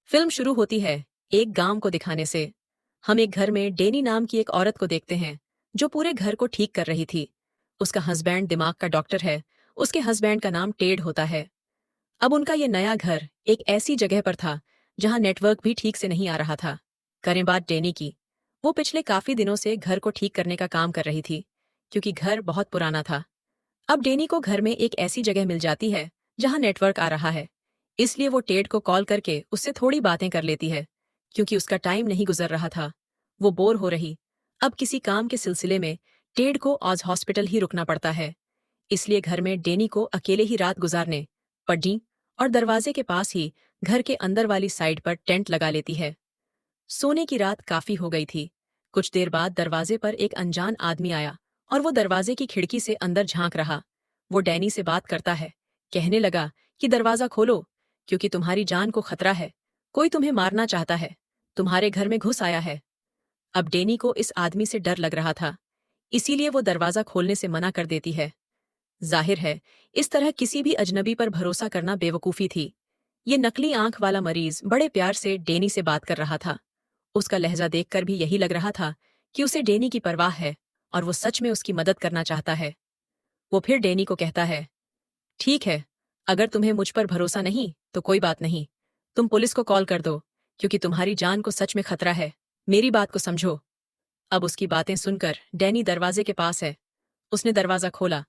Film शुरू होती है एक गांव को दिखाने से। हम एक घर में डेनी नाम की एक औरत को देखते हैं जो पूरे घर को ठीक कर रही थी। उसका हस्बैंड दिमाग का डॉक्टर है। उसके हस्बैंड का नाम टेड होता है। अब उनका ये नया घर एक ऐसी जगह पर था जहां नेटवर्क भी ठीक से नहीं आ रहा था। करें बात डेनी की। वो पिछले काफी दिनों से घर को ठीक करने का काम कर रही थी क्योंकि घर बहुत पुराना था। अब डेनी को घर में एक ऐसी जगह मिल जाती है जहां नेटवर्क आ रहा है। इसलिए वो टेड को कॉल करके उससे थोड़ी बातें कर लेती है क्योंकि उसका टाइम नहीं गुजर रहा था। वो बोर हो रही। अब किसी काम के सिलसिले में टेड को आज हॉस्पिटल ही रुकना पड़ता है। इसलिए घर में डेनी को अकेले ही रात गुजारने पड़ी और दरवाजे के पास ही घर के अंदर वाली साइड पर टेंट लगा लेती है। सोने की रात काफी हो गई थी। कुछ देर बाद दरवाजे पर एक अनजान आदमी आया और वो दरवाजे की खिड़की से अंदर झांक रहा। वो डैनी से बात करता है। कहने लगा कि दरवाजा खोलो क्योंकि तुम्हारी जान को खतरा है। कोई तुम्हें मारना चाहता है। तुम्हारे घर में घुस आया है। अब डेनी को इस आदमी से डर लग रहा था। इसीलिए वो दरवाजा खोलने से मना कर देती है। जाहिर है इस तरह किसी भी अजनबी पर भरोसा करना बेवकूफी थी। ये नकली आंख वाला मरीज बड़े प्यार से डेनी से बात कर रहा था। उसका लहजा देखकर भी यही लग रहा था कि उसे डेनी की परवाह है और वो सच में उसकी मदद करना चाहता है। वो फिर डेनी को कहता है, ठीक है, अगर तुम्हें मुझ पर भरोसा नहीं तो कोई बात नहीं। तुम पुलिस को कॉल कर दो क्योंकि तुम्हारी जान को सच में खतरा है। मेरी बात को समझो। अब उसकी बातें सुनकर डैनी दरवाजे के पास है। उसने दरवाजा खोला।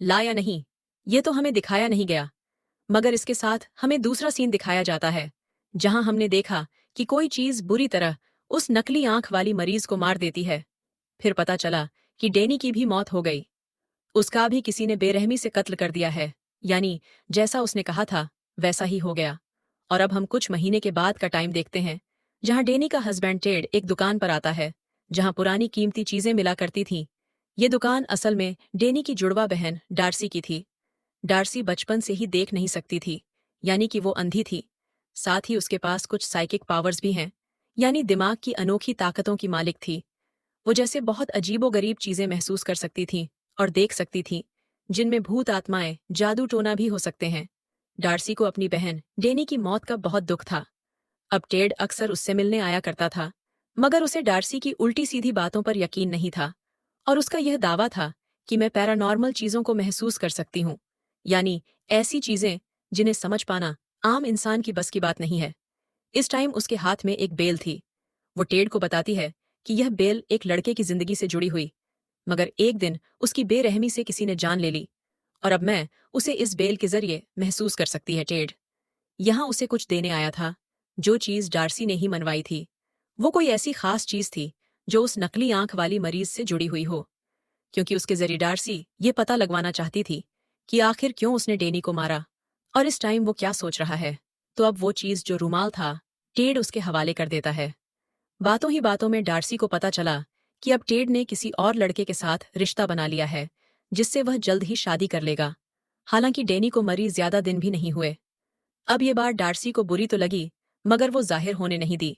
ला या नहीं, ये तो हमें दिखाया नहीं गया, मगर इसके साथ हमें दूसरा सीन दिखाया जाता है जहां हमने देखा कि कोई चीज बुरी तरह उस नकली आंख वाली मरीज को मार देती है। फिर पता चला कि डेनी की भी मौत हो गई। उसका भी किसी ने बेरहमी से कत्ल कर दिया है। यानी जैसा उसने कहा था वैसा ही हो गया। और अब हम कुछ महीने के बाद का टाइम देखते हैं जहां डेनी का हस्बैंड टेड एक दुकान पर आता है जहां पुरानी कीमती चीजें मिला करती थीं। ये दुकान असल में डेनी की जुड़वा बहन डार्सी की थी। डार्सी बचपन से ही देख नहीं सकती थी, यानी कि वो अंधी थी। साथ ही उसके पास कुछ साइकिक पावर्स भी हैं, यानी दिमाग की अनोखी ताकतों की मालिक थी। वो जैसे बहुत अजीबोगरीब चीजें महसूस कर सकती थी और देख सकती थी जिनमें भूत आत्माएं जादू टोना भी हो सकते हैं। डार्सी को अपनी बहन डेनी की मौत का बहुत दुख था। अब टेड अक्सर उससे मिलने आया करता था, मगर उसे डार्सी की उल्टी सीधी बातों पर यकीन नहीं था। और उसका यह दावा था कि मैं पैरानॉर्मल चीजों को महसूस कर सकती हूँ, यानी ऐसी चीजें जिन्हें समझ पाना आम इंसान की बस की बात नहीं है। इस टाइम उसके हाथ में एक बेल थी। वो टेड को बताती है कि यह बेल एक लड़के की जिंदगी से जुड़ी हुई, मगर एक दिन उसकी बेरहमी से किसी ने जान ले ली और अब मैं उसे इस बेल के जरिए महसूस कर सकती है। टेड यहां उसे कुछ देने आया था, जो चीज डार्सी ने ही मनवाई थी। वो कोई ऐसी खास चीज थी जो उस नकली आंख वाली मरीज से जुड़ी हुई हो, क्योंकि उसके जरिए डार्सी ये पता लगवाना चाहती थी कि आखिर क्यों उसने डेनी को मारा और इस टाइम वो क्या सोच रहा है। तो अब वो चीज जो रुमाल था टेड उसके हवाले कर देता है। बातों ही बातों में डार्सी को पता चला कि अब टेड ने किसी और लड़के के साथ रिश्ता बना लिया है जिससे वह जल्द ही शादी कर लेगा। हालांकि डेनी को मरी ज्यादा दिन भी नहीं हुए। अब ये बात डार्सी को बुरी तो लगी, मगर वो जाहिर होने नहीं दी।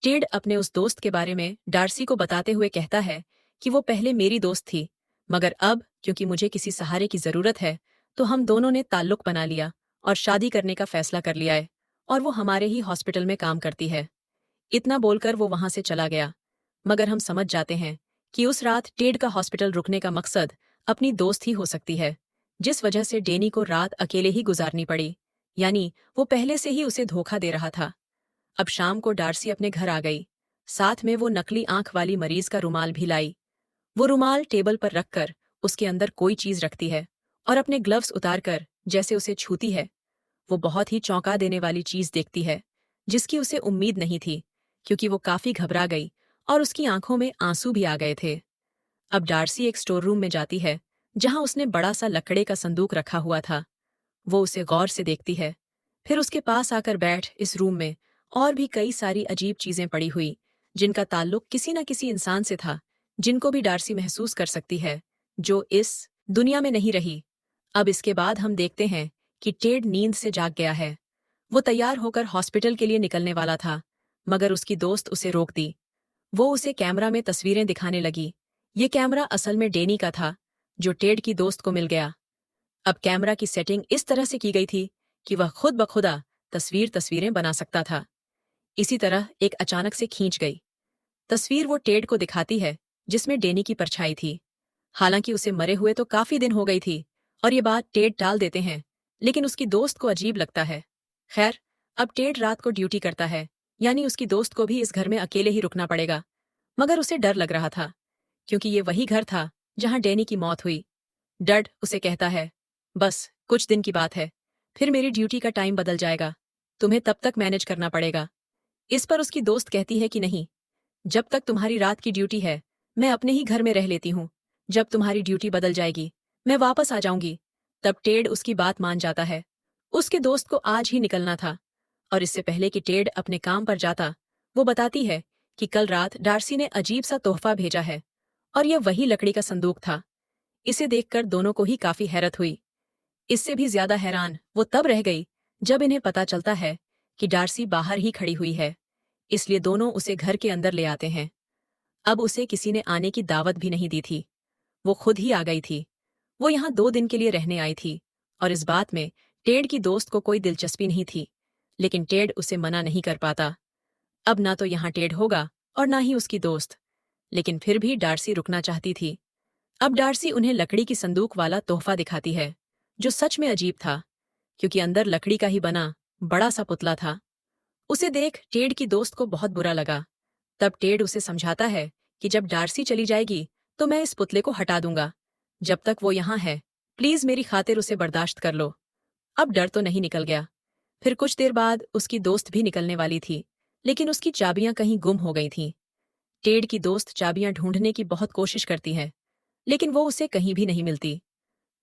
टेड अपने उस दोस्त के बारे में डार्सी को बताते हुए कहता है कि वो पहले मेरी दोस्त थी, मगर अब क्योंकि मुझे किसी सहारे की जरूरत है तो हम दोनों ने ताल्लुक बना लिया और शादी करने का फैसला कर लिया है, और वो हमारे ही हॉस्पिटल में काम करती है। इतना बोलकर वो वहां से चला गया, मगर हम समझ जाते हैं कि उस रात टेड का हॉस्पिटल रुकने का मकसद अपनी दोस्त ही हो सकती है, जिस वजह से डेनी को रात अकेले ही गुजारनी पड़ी। यानी वो पहले से ही उसे धोखा दे रहा था। अब शाम को डार्सी अपने घर आ गई। साथ में वो नकली आंख वाली मरीज का रुमाल भी लाई। वो रुमाल टेबल पर रखकर उसके अंदर कोई चीज रखती है और अपने ग्लव्स उतारकर जैसे उसे छूती है, वो बहुत ही चौंका देने वाली चीज देखती है जिसकी उसे उम्मीद नहीं थी, क्योंकि वो काफी घबरा गई और उसकी आंखों में आंसू भी आ गए थे। अब डार्सी एक स्टोर रूम में जाती है जहां उसने बड़ा सा लकड़े का संदूक रखा हुआ था। वो उसे गौर से देखती है। फिर उसके पास आकर बैठ इस रूम में और भी कई सारी अजीब चीजें पड़ी हुई जिनका ताल्लुक किसी न किसी इंसान से था, जिनको भी डार्सी महसूस कर सकती है, जो इस दुनिया में नहीं रही। अब इसके बाद हम देखते हैं कि टेड नींद से जाग गया है। वो तैयार होकर हॉस्पिटल के लिए निकलने वाला था, मगर उसकी दोस्त उसे रोक दी। वो उसे कैमरा में तस्वीरें दिखाने लगी। ये कैमरा असल में डेनी का था, जो टेड की दोस्त को मिल गया। अब कैमरा की सेटिंग इस तरह से की गई थी कि वह खुद ब खुदा तस्वीरें बना सकता था। इसी तरह एक अचानक से खींच गई। तस्वीर वो टेड को दिखाती है जिसमें डेनी की परछाई थी। हालांकि उसे मरे हुए तो काफी दिन हो गई थी और ये बात टेड टाल देते हैं, लेकिन उसकी दोस्त को अजीब लगता है। खैर, अब टेड रात को ड्यूटी करता है, यानी उसकी दोस्त को भी इस घर में अकेले ही रुकना पड़ेगा। मगर उसे डर लग रहा था, क्योंकि ये वही घर था जहां डेनी की मौत हुई। डड उसे कहता है, बस कुछ दिन की बात है, फिर मेरी ड्यूटी का टाइम बदल जाएगा, तुम्हें तब तक मैनेज करना पड़ेगा। इस पर उसकी दोस्त कहती है कि नहीं, जब तक तुम्हारी रात की ड्यूटी है मैं अपने ही घर में रह लेती हूँ, जब तुम्हारी ड्यूटी बदल जाएगी मैं वापस आ जाऊंगी। तब टेड उसकी बात मान जाता है। उसके दोस्त को आज ही निकलना था, और इससे पहले कि टेड अपने काम पर जाता, वो बताती है कि कल रात डार्सी ने अजीब सा तोहफा भेजा है, और यह वही लकड़ी का संदूक था। इसे देखकर दोनों को ही काफी हैरत हुई। इससे भी ज्यादा हैरान वो तब रह गई जब इन्हें पता चलता है कि डार्सी बाहर ही खड़ी हुई है, इसलिए दोनों उसे घर के अंदर ले आते हैं। अब उसे किसी ने आने की दावत भी नहीं दी थी, वो खुद ही आ गई थी। वो यहाँ 2 दिन के लिए रहने आई थी, और इस बात में टेड की दोस्त को कोई दिलचस्पी नहीं थी, लेकिन टेड उसे मना नहीं कर पाता। अब ना तो यहाँ टेड होगा और ना ही उसकी दोस्त, लेकिन फिर भी डार्सी रुकना चाहती थी। अब डार्सी उन्हें लकड़ी की संदूक वाला तोहफा दिखाती है, जो सच में अजीब था, क्योंकि अंदर लकड़ी का ही बना बड़ा सा पुतला था। उसे देख टेड की दोस्त को बहुत बुरा लगा। तब टेड उसे समझाता है कि जब डार्सी चली जाएगी तो मैं इस पुतले को हटा दूंगा। जब तक वो यहाँ है, प्लीज मेरी खातिर उसे बर्दाश्त कर लो। अब डर तो नहीं निकल गया। फिर कुछ देर बाद उसकी दोस्त भी निकलने वाली थी, लेकिन उसकी चाबियां कहीं गुम हो गई थीं। टेड की दोस्त चाबियां ढूंढने की बहुत कोशिश करती है, लेकिन वो उसे कहीं भी नहीं मिलती।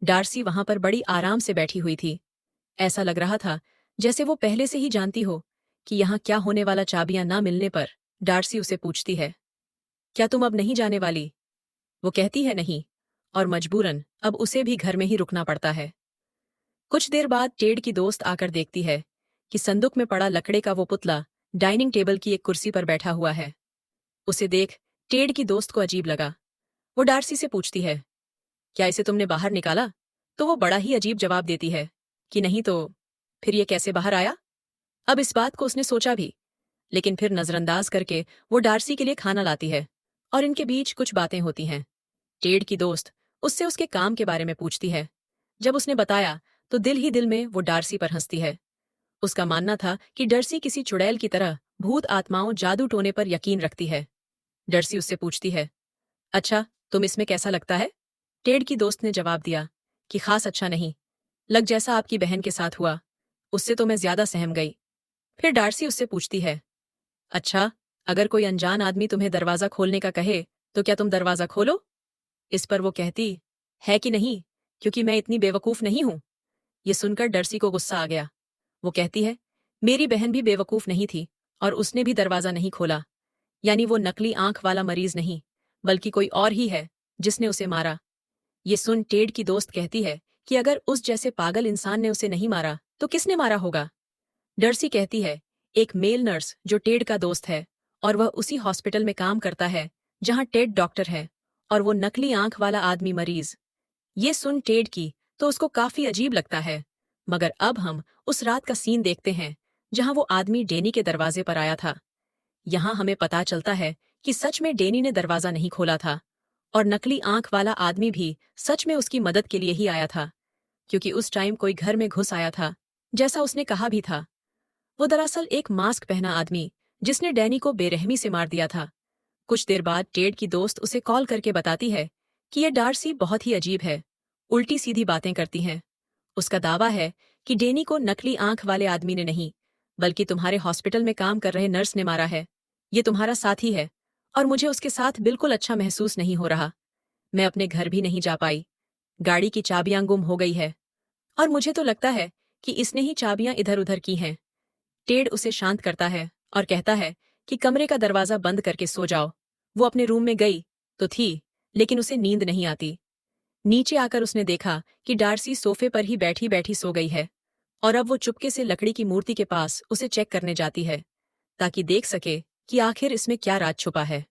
डार्सी वहां पर बड़ी आराम से बैठी हुई थी। ऐसा लग रहा था जैसे वो पहले से ही जानती हो कि यहाँ क्या होने वाला। चाबियां ना मिलने पर डार्सी उसे पूछती है, क्या तुम अब नहीं जाने वाली? वो कहती है नहीं, और मजबूरन अब उसे भी घर में ही रुकना पड़ता है। कुछ देर बाद टेड की दोस्त आकर देखती है कि संदूक में पड़ा लकड़े का वो पुतला डाइनिंग टेबल की एक कुर्सी पर बैठा हुआ है। उसे देख टेड की दोस्त को अजीब लगा। वो डार्सी से पूछती है, क्या इसे तुमने बाहर निकाला? तो वो बड़ा ही अजीब जवाब देती है कि नहीं तो फिर ये कैसे बाहर आया? अब इस बात को उसने सोचा भी, लेकिन फिर नजरअंदाज करके वो डार्सी के लिए खाना लाती है, और इनके बीच कुछ बातें होती हैं। टेड की दोस्त उससे उसके काम के बारे में पूछती है। जब उसने बताया तो दिल ही दिल में वो डार्सी पर हंसती है। उसका मानना था कि डर्सी किसी चुड़ैल की तरह भूत आत्माओं जादू टोने पर यकीन रखती है। डर्सी उससे पूछती है, अच्छा तुम इसमें कैसा लगता है? टेड की दोस्त ने जवाब दिया कि खास अच्छा नहीं, लग जैसा आपकी बहन के साथ हुआ, उससे तो मैं ज्यादा सहम गई। फिर डार्सी उससे पूछती है, अच्छा, अगर कोई अनजान आदमी तुम्हें दरवाजा खोलने का कहे तो क्या तुम दरवाजा खोलो? इस पर वो कहती है कि नहीं, क्योंकि मैं इतनी बेवकूफ नहीं हूं। ये सुनकर डर्सी को गुस्सा आ गया। वो कहती है, मेरी बहन भी बेवकूफ नहीं थी और उसने भी दरवाजा नहीं खोला, यानी वो नकली आंख वाला मरीज नहीं, बल्कि कोई और ही है जिसने उसे मारा। ये सुन टेड की दोस्त कहती है कि अगर उस जैसे पागल इंसान ने उसे नहीं मारा तो किसने मारा होगा? डर्सी कहती है, एक मेल नर्स जो टेड का दोस्त है, और वह उसी हॉस्पिटल में काम करता है जहां टेड डॉक्टर है, और वो नकली आंख वाला आदमी मरीज। ये सुन टेड की तो उसको काफी अजीब लगता है। मगर अब हम उस रात का सीन देखते हैं जहां वो आदमी डेनी के दरवाजे पर आया था। यहां हमें पता चलता है कि सच में डेनी ने दरवाजा नहीं खोला था, और नकली आंख वाला आदमी भी सच में उसकी मदद के लिए ही आया था, क्योंकि उस टाइम कोई घर में घुस आया था, जैसा उसने कहा भी था। वो दरअसल एक मास्क पहना आदमी जिसने डैनी को बेरहमी से मार दिया था। कुछ देर बाद टेड की दोस्त उसे कॉल करके बताती है कि यह डार्सी बहुत ही अजीब है, उल्टी सीधी बातें करती हैं। उसका दावा है कि डेनी को नकली आंख वाले आदमी ने नहीं, बल्कि तुम्हारे हॉस्पिटल में काम कर रहे नर्स ने मारा है। ये तुम्हारा साथी है, और मुझे उसके साथ बिल्कुल अच्छा महसूस नहीं हो रहा। मैं अपने घर भी नहीं जा पाई, गाड़ी की चाबियां गुम हो गई है, और मुझे तो लगता है कि इसने ही चाबियां इधर उधर की हैं। टेड उसे शांत करता है और कहता है कि कमरे का दरवाजा बंद करके सो जाओ। वो अपने रूम में गई तो थी, लेकिन उसे नींद नहीं आती। नीचे आकर उसने देखा कि डार्सी सोफे पर ही बैठी बैठी सो गई है, और अब वो चुपके से लकड़ी की मूर्ति के पास उसे चेक करने जाती है, ताकि देख सके कि आखिर इसमें क्या राज छुपा है।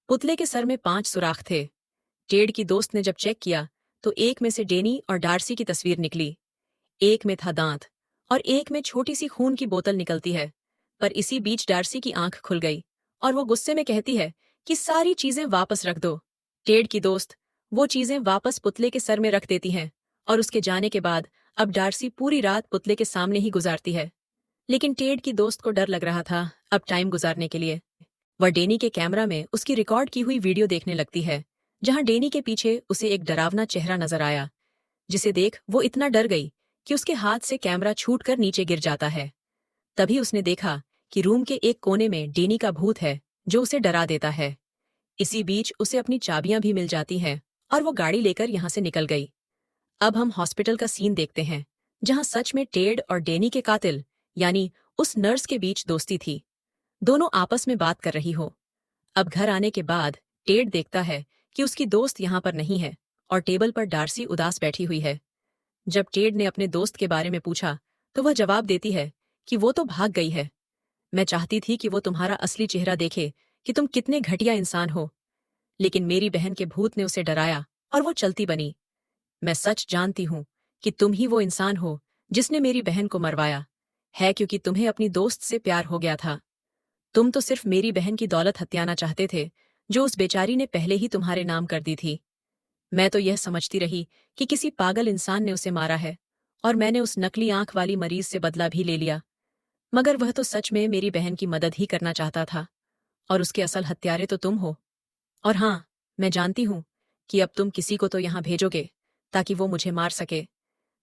पुतले के सर में 5 सुराख थे। टेड की दोस्त ने जब चेक किया तो एक में से डेनी और डार्सी की तस्वीर निकली। एक में था दांत, और एक में छोटी सी खून की बोतल निकलती है, पर इसी बीच डार्सी की आंख खुल गई और वो गुस्से में कहती है कि सारी चीजें वापस रख दो। टेड की दोस्त वो चीजें वापस पुतले के सर में रख देती हैं और उसके जाने के बाद अब डार्सी पूरी रात पुतले के सामने ही गुजारती है। लेकिन टेड की दोस्त को डर लग रहा था अब टाइम गुजारने के लिए। वह डेनी के कैमरा में उसकी रिकॉर्ड की हुई वीडियो देखने लगती है, जहां डेनी के पीछे उसे एक डरावना चेहरा नजर आया, जिसे देख वो इतना डर गई कि उसके हाथ से कैमरा छूटकर नीचे गिर जाता है। तभी उसने देखा कि रूम के एक कोने में डेनी का भूत है जो उसे डरा देता है। इसी बीच उसे अपनी चाबियां भी मिल जाती हैं और वो गाड़ी लेकर यहां से निकल गई। अब हम हॉस्पिटल का सीन देखते हैं, जहां सच में टेड और डेनी के कातिल यानी उस नर्स के बीच दोस्ती थी। दोनों आपस में बात कर रही हो। अब घर आने के बाद टेड देखता है कि उसकी दोस्त यहां पर नहीं है और टेबल पर डार्सी उदास बैठी हुई है। जब टेड ने अपने दोस्त के बारे में पूछा तो वह जवाब देती है कि वो तो भाग गई है। मैं चाहती थी कि वो तुम्हारा असली चेहरा देखे कि तुम कितने घटिया इंसान हो, लेकिन मेरी बहन के भूत ने उसे डराया और वो चलती बनी। मैं सच जानती हूँ कि तुम ही वो इंसान हो जिसने मेरी बहन को मरवाया है, क्योंकि तुम्हें अपनी दोस्त से प्यार हो गया था। तुम तो सिर्फ मेरी बहन की दौलत हत्याना चाहते थे जो उस बेचारी ने पहले ही तुम्हारे नाम कर दी थी। मैं तो यह समझती रही कि किसी पागल इंसान ने उसे मारा है और मैंने उस नकली आंख वाली मरीज से बदला भी ले लिया, मगर वह तो सच में मेरी बहन की मदद ही करना चाहता था और उसके असल हत्यारे तो तुम हो। और हाँ, मैं जानती हूँ कि अब तुम किसी को तो यहाँ भेजोगे ताकि वो मुझे मार सके,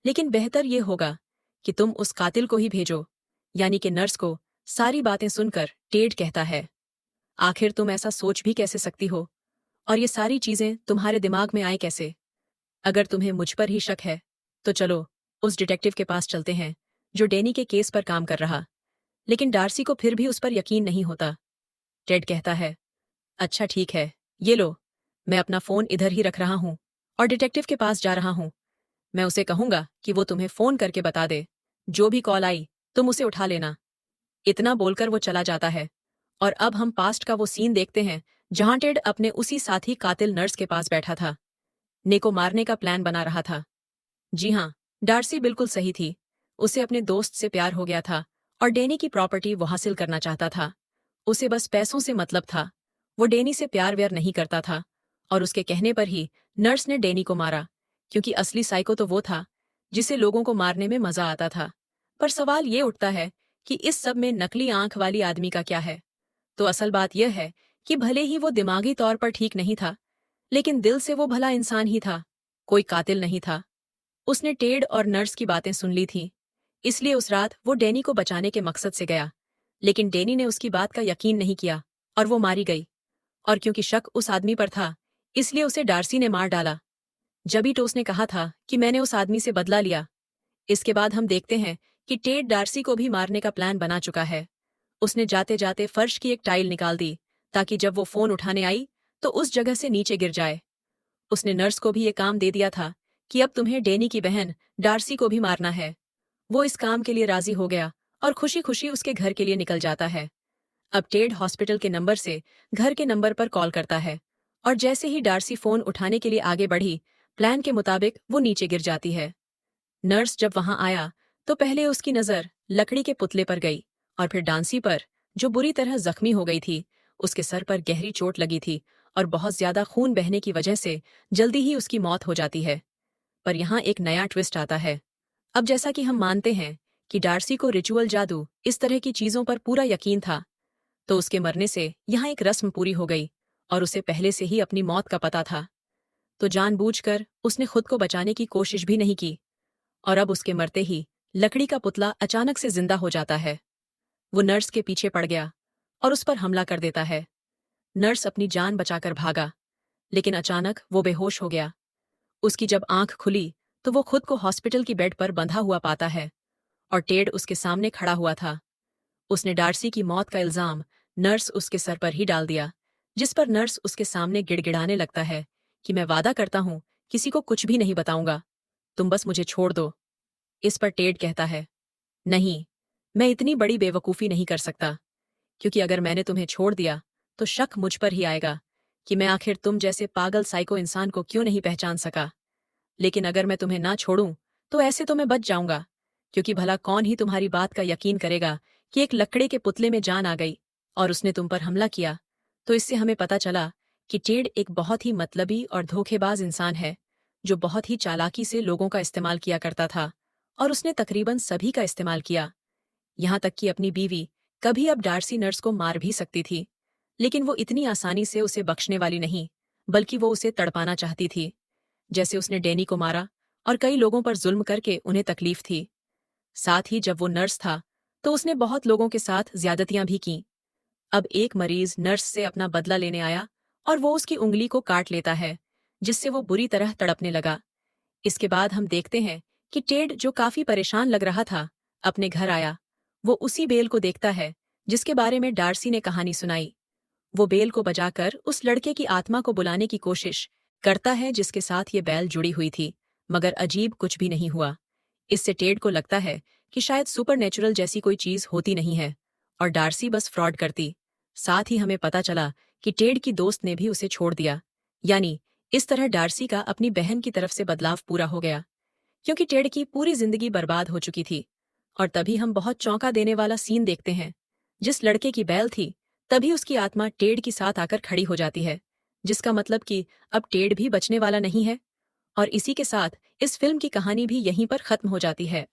लेकिन बेहतर ये होगा कि तुम उस कातिल को ही भेजो, यानी कि नर्स को। सारी बातें सुनकर टेड कहता है, आखिर तुम ऐसा सोच भी कैसे सकती हो और ये सारी चीजें तुम्हारे दिमाग में आए कैसे? अगर तुम्हें मुझ पर ही शक है तो चलो उस डिटेक्टिव के पास चलते हैं जो डेनी के केस पर काम कर रहा। लेकिन डार्सी को फिर भी उस पर यकीन नहीं होता। टेड कहता है, अच्छा ठीक है, ये लो, मैं अपना फोन इधर ही रख रहा हूँ और डिटेक्टिव के पास जा रहा हूँ। मैं उसे कहूंगा कि वो तुम्हें फोन करके बता दे, जो भी कॉल आई तुम उसे उठा लेना। इतना बोलकर वो चला जाता है और अब हम पास्ट का वो सीन देखते हैं जहां टेड अपने उसी साथी कातिल नर्स के पास बैठा था, ने को मारने का प्लान बना रहा था। जी हाँ, डार्सी बिल्कुल सही थी। उसे अपने दोस्त से प्यार हो गया था और डेनी की प्रॉपर्टी वो हासिल करना चाहता था। उसे बस पैसों से मतलब था। वो डेनी से प्यार व्यार नहीं करता था और उसके कहने पर ही नर्स ने डेनी को मारा, क्योंकि असली साइको तो वो था जिसे लोगों को मारने में मजा आता था। पर सवाल ये उठता है कि इस सब में नकली आंख वाली आदमी का क्या है? तो असल बात यह है कि भले ही वो दिमागी तौर पर ठीक नहीं था, लेकिन दिल से वो भला इंसान ही था, कोई कातिल नहीं था। उसने टेड और नर्स की बातें सुन ली थी, इसलिए उस रात वो डेनी को बचाने के मकसद से गया। लेकिन डेनी ने उसकी बात का यकीन नहीं किया और वो मारी गई। और क्योंकि शक उस आदमी पर था, इसलिए उसे डार्सी ने मार डाला। जबी टोस ने कहा था कि मैंने उस आदमी से बदला लिया। इसके बाद हम देखते हैं कि टेड डार्सी को भी मारने का प्लान बना चुका है। उसने जाते जाते फर्श की एक टाइल निकाल दी ताकि जब वो फोन उठाने आई तो उस जगह से नीचे गिर जाए। उसने नर्स को भी ये काम दे दिया था कि अब तुम्हें डेनी की बहन डार्सी को भी मारना है। वो इस काम के लिए राजी हो गया और खुशी खुशी उसके घर के लिए निकल जाता है। अब टेड हॉस्पिटल के नंबर से घर के नंबर पर कॉल करता है और जैसे ही डार्सी फोन उठाने के लिए आगे बढ़ी, प्लान के मुताबिक वो नीचे गिर जाती है। नर्स जब वहां आया तो पहले उसकी नजर लकड़ी के पुतले पर गई और फिर डांसी पर, जो बुरी तरह जख्मी हो गई थी। उसके सर पर गहरी चोट लगी थी और बहुत ज्यादा खून बहने की वजह से जल्दी ही उसकी मौत हो जाती है। पर यहाँ एक नया ट्विस्ट आता है। अब जैसा कि हम मानते हैं कि डार्सी को रिचुअल जादू इस तरह की चीजों पर पूरा यकीन था, तो उसके मरने से यहाँ एक रस्म पूरी हो गई और उसे पहले से ही अपनी मौत का पता था। तो जानबूझकर उसने खुद को बचाने की कोशिश भी नहीं की और अब उसके मरते ही लकड़ी का पुतला अचानक से जिंदा हो जाता है। वो नर्स के पीछे पड़ गया और उस पर हमला कर देता है। नर्स अपनी जान बचाकर भागा, लेकिन अचानक वो बेहोश हो गया। उसकी जब आंख खुली तो वो खुद को हॉस्पिटल की बेड पर बंधा हुआ पाता है और टेड उसके सामने खड़ा हुआ था। उसने डार्सी की मौत का इल्जाम नर्स उसके सर पर ही डाल दिया, जिस पर नर्स उसके सामने गिड़गिड़ाने लगता है कि मैं वादा करता हूं किसी को कुछ भी नहीं बताऊंगा, तुम बस मुझे छोड़ दो। इस पर टेड कहता है, नहीं, मैं इतनी बड़ी बेवकूफ़ी नहीं कर सकता, क्योंकि अगर मैंने तुम्हें छोड़ दिया तो शक मुझ पर ही आएगा कि मैं आखिर तुम जैसे पागल साइको इंसान को क्यों नहीं पहचान सका। लेकिन अगर मैं तुम्हें ना छोड़ूं तो ऐसे तो मैं बच जाऊंगा, क्योंकि भला कौन ही तुम्हारी बात का यकीन करेगा कि एक लकड़े के पुतले में जान आ गई और उसने तुम पर हमला किया, तो इससे हमें पता चला कि टेड एक बहुत ही मतलबी और धोखेबाज इंसान है, जो बहुत ही चालाकी से लोगों का इस्तेमाल किया करता था और उसने तकरीबन सभी का इस्तेमाल किया, यहाँ तक कि अपनी बीवी कभी अब डार्सी नर्स को मार भी सकती थी, लेकिन वो इतनी आसानी से उसे बख्शने वाली नहीं, बल्कि वो उसे तड़पाना चाहती थी, जैसे उसने डैनी को मारा और कई लोगों पर जुल्म करके उन्हें तकलीफ थी। साथ ही जब वो नर्स था, तो उसने बहुत लोगों के साथ ज्यादतियां भी कीं। अब एक मरीज नर्स से अपना बदला लेने आया और वो उसकी उंगली को काट लेता है, जिससे वो बुरी तरह तड़पने लगा। इसके बाद हम देखते हैं कि टेड, जो काफी परेशान लग रहा था, अपने घर आया। वो उसी बेल को देखता है जिसके बारे में डार्सी ने कहानी सुनाई। वो बेल को बजाकर उस लड़के की आत्मा को बुलाने की कोशिश करता है जिसके साथ ये बैल जुड़ी हुई थी, मगर अजीब कुछ भी नहीं हुआ। इससे टेड को लगता है कि शायद सुपरनेचुरल जैसी कोई चीज होती नहीं है और डार्सी बस फ्रॉड करती। साथ ही हमें पता चला कि टेड की दोस्त ने भी उसे छोड़ दिया, यानी इस तरह डार्सी का अपनी बहन की तरफ से बदलाव पूरा हो गया, क्योंकि टेड की पूरी जिंदगी बर्बाद हो चुकी थी। और तभी हम बहुत चौंका देने वाला सीन देखते हैं। जिस लड़के की बैल थी, तभी उसकी आत्मा टेड के साथ आकर खड़ी हो जाती है, जिसका मतलब कि अब टेड भी बचने वाला नहीं है। और इसी के साथ इस फिल्म की कहानी भी यहीं पर खत्म हो जाती है।